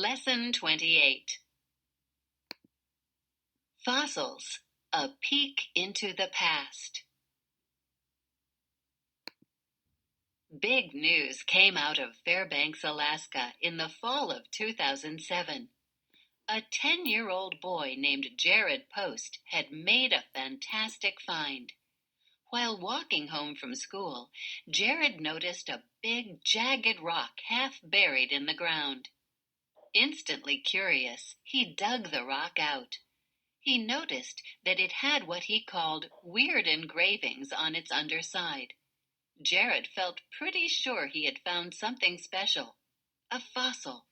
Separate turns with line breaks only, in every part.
Lesson 28. Fossils, a peek into the past. Big news came out of Fairbanks, Alaska in the fall of 2007. A 10-year-old boy named Jared Post had made a fantastic find. While walking home from school, Jared noticed a big, jagged rock half buried in the ground. Instantly curious, he dug the rock out. He noticed that it had what he called weird engravings on its underside. Jared felt pretty sure he had found something special, a fossil.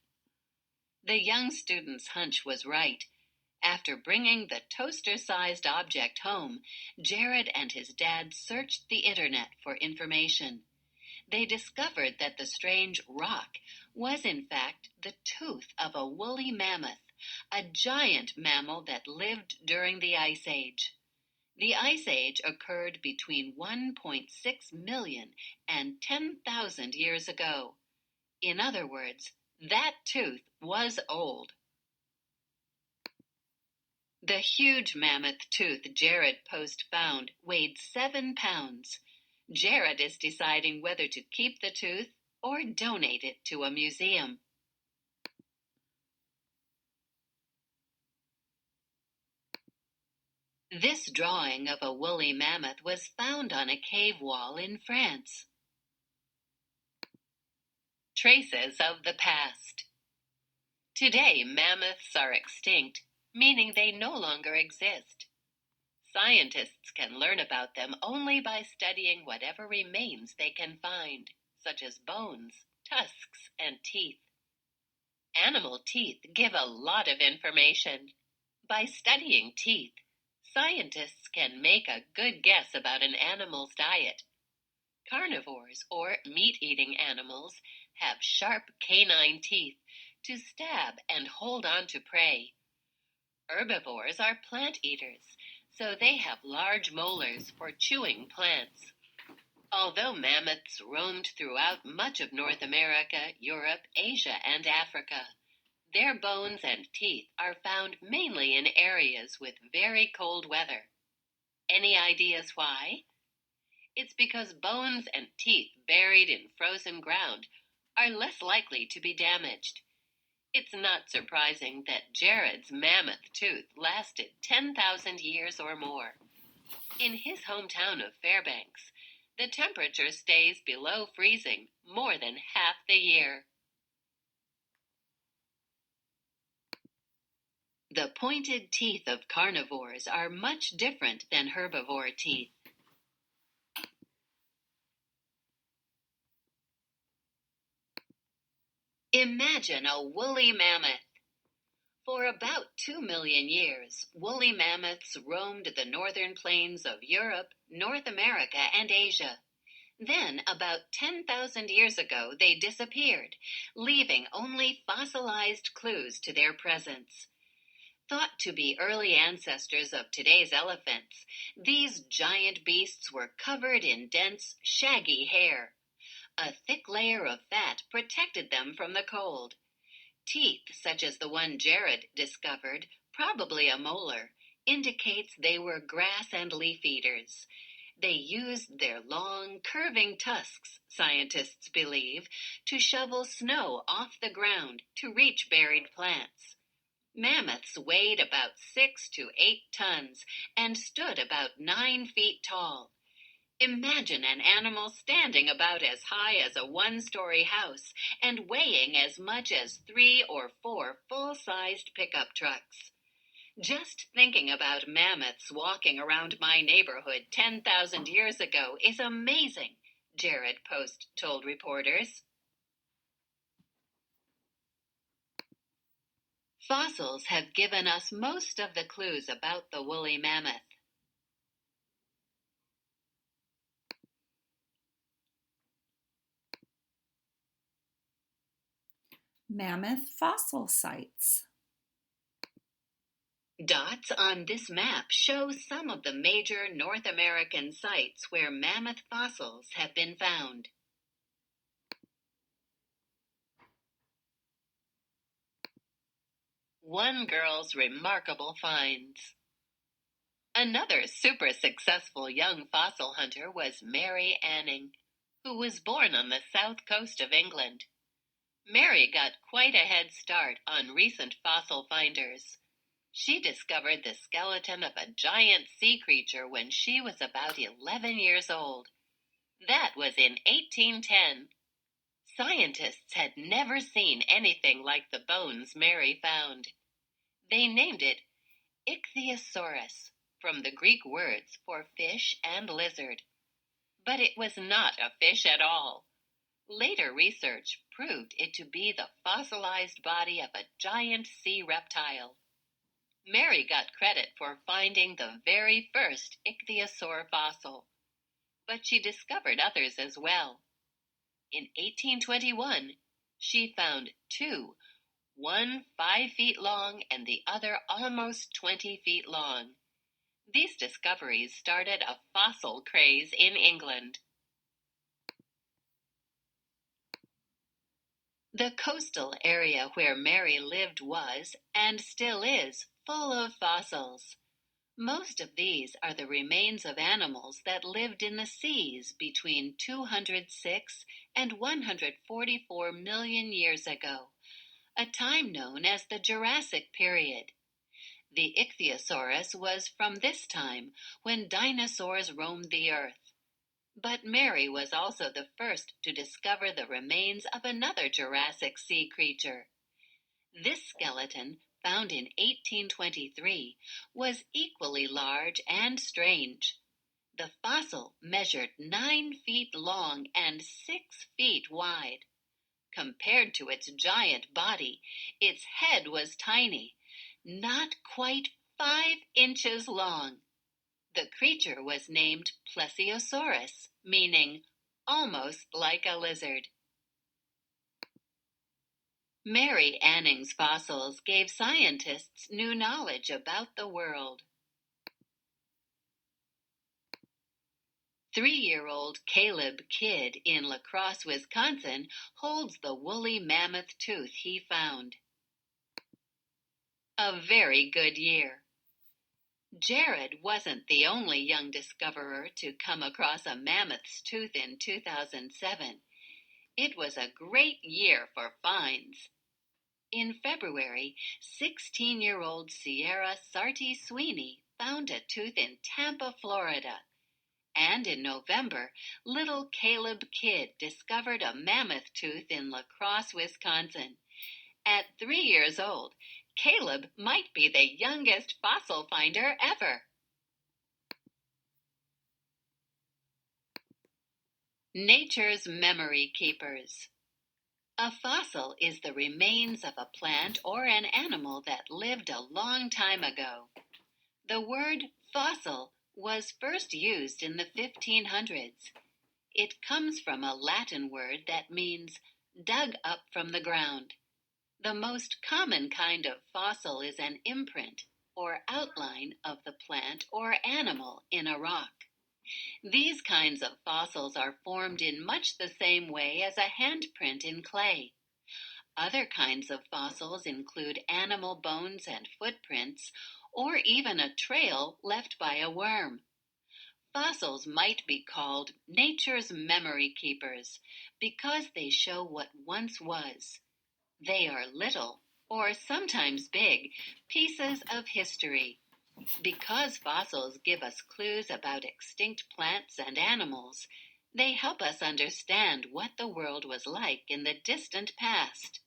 The young student's hunch was right. After bringing the toaster-sized object home, Jared and his dad searched the internet for information. They discovered that the strange rock was in fact the tooth of a woolly mammoth, a giant mammal that lived during the Ice Age. The Ice Age occurred between 1.6 million and 10,000 years ago. In other words, that tooth was old. The huge mammoth tooth Jared Post found weighed 7 pounds. Jared is deciding whether to keep the tooth or donate it to a museum. This drawing of a woolly mammoth was found on a cave wall in France. Traces of the past. Today, mammoths are extinct, meaning they no longer exist. Scientists can learn about them only by studying whatever remains they can find, such as bones, tusks, and teeth. Animal teeth give a lot of information. By studying teeth, scientists can make a good guess about an animal's diet. Carnivores, or meat-eating animals, have sharp canine teeth to stab and hold on to prey. Herbivores are plant eaters, so they have large molars for chewing plants. Although mammoths roamed throughout much of North America, Europe, Asia, and Africa, their bones and teeth are found mainly in areas with very cold weather. Any ideas why? It's because bones and teeth buried in frozen ground are less likely to be damaged. It's not surprising that Jared's mammoth tooth lasted 10,000 years or more. In his hometown of Fairbanks, the temperature stays below freezing more than half the year. The pointed teeth of carnivores are much different than herbivore teeth. Imagine a woolly mammoth. For about 2 million years, woolly mammoths roamed the northern plains of Europe, North America, and Asia. Then, about 10,000 years ago, they disappeared, leaving only fossilized clues to their presence. Thought to be early ancestors of today's elephants, these giant beasts were covered in dense, shaggy hair. A thick layer of fat protected them from the cold. Teeth, such as the one Jared discovered, probably a molar, indicates they were grass and leaf eaters. They used their long, curving tusks, scientists believe, to shovel snow off the ground to reach buried plants. Mammoths weighed about 6 to 8 tons and stood about 9 feet tall. Imagine an animal standing about as high as a one-story house and weighing as much as 3 or 4 full-sized pickup trucks. Just thinking about mammoths walking around my neighborhood 10,000 years ago is amazing, Jared Post told reporters. Fossils have given us most of the clues about the woolly mammoth.
Mammoth fossil sites.
Dots on this map show some of the major North American sites where mammoth fossils have been found. one girl's remarkable finds. Another super successful young fossil hunter was Mary Anning, who was born on the south coast of England. Mary got quite a head start on recent fossil finders. She discovered the skeleton of a giant sea creature when she was about 11 years old. That was in 1810. Scientists had never seen anything like the bones Mary found. They named it Ichthyosaurus, from the Greek words for fish and lizard. But it was not a fish at all. Later research proved it to be the fossilized body of a giant sea reptile. Mary got credit for finding the very first ichthyosaur fossil, but she discovered others as well. In 1821, she found two, one 5 feet long and the other almost 20 feet long. These discoveries started a fossil craze in England. The coastal area where Mary lived was, and still is, full of fossils. Most of these are the remains of animals that lived in the seas between 206 and 144 million years ago, a time known as the Jurassic period. The Ichthyosaurus was from this time, when dinosaurs roamed the earth. But Mary was also the first to discover the remains of another Jurassic sea creature. This skeleton, found in 1823, was equally large and strange. The fossil measured 9 feet long and 6 feet wide. Compared to its giant body, its head was tiny, not quite 5 inches long. The creature was named Plesiosaurus, meaning almost like a lizard. Mary Anning's fossils gave scientists new knowledge about the world. 3-year-old Caleb Kidd in La Crosse, Wisconsin, holds the woolly mammoth tooth he found. A very good year. Jared wasn't the only young discoverer to come across a mammoth's tooth in 2007. It was a great year for finds. In February, 16-year-old Sierra Sarty Sweeney found a tooth in Tampa, Florida. And in November, little Caleb Kidd discovered a mammoth tooth in La Crosse, Wisconsin. At 3 years old, Caleb might be the youngest fossil finder ever. Nature's memory keepers. A fossil is the remains of a plant or an animal that lived a long time ago. The word fossil was first used in the 1500s. It comes from a Latin word that means dug up from the ground. The most common kind of fossil is an imprint, or outline of the plant or animal in a rock. These kinds of fossils are formed in much the same way as a handprint in clay. Other kinds of fossils include animal bones and footprints, or even a trail left by a worm. Fossils might be called nature's memory keepers because they show what once was. They are little, or sometimes big, pieces of history. Because fossils give us clues about extinct plants and animals, they help us understand what the world was like in the distant past.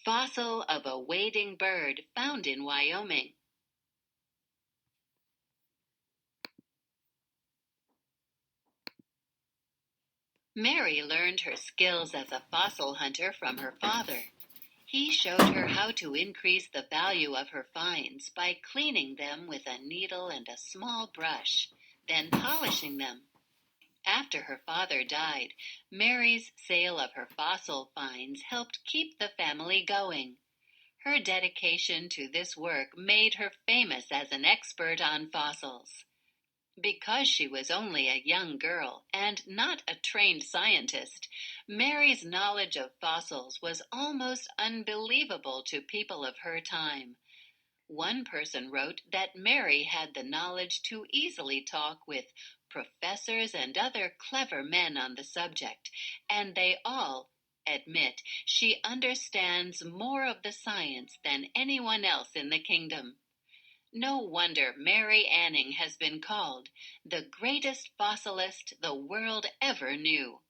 Fossil of a wading bird found in Wyoming. Mary learned her skills as a fossil hunter from her father. He showed her how to increase the value of her finds by cleaning them with a needle and a small brush, then polishing them. After her father died, Mary's sale of her fossil finds helped keep the family going. Her dedication to this work made her famous as an expert on fossils. Because she was only a young girl and not a trained scientist, Mary's knowledge of fossils was almost unbelievable to people of her time. One person wrote that Mary had the knowledge to easily talk with professors and other clever men on the subject, and they all admit she understands more of the science than anyone else in the kingdom. No wonder Mary Anning has been called the greatest fossilist the world ever knew.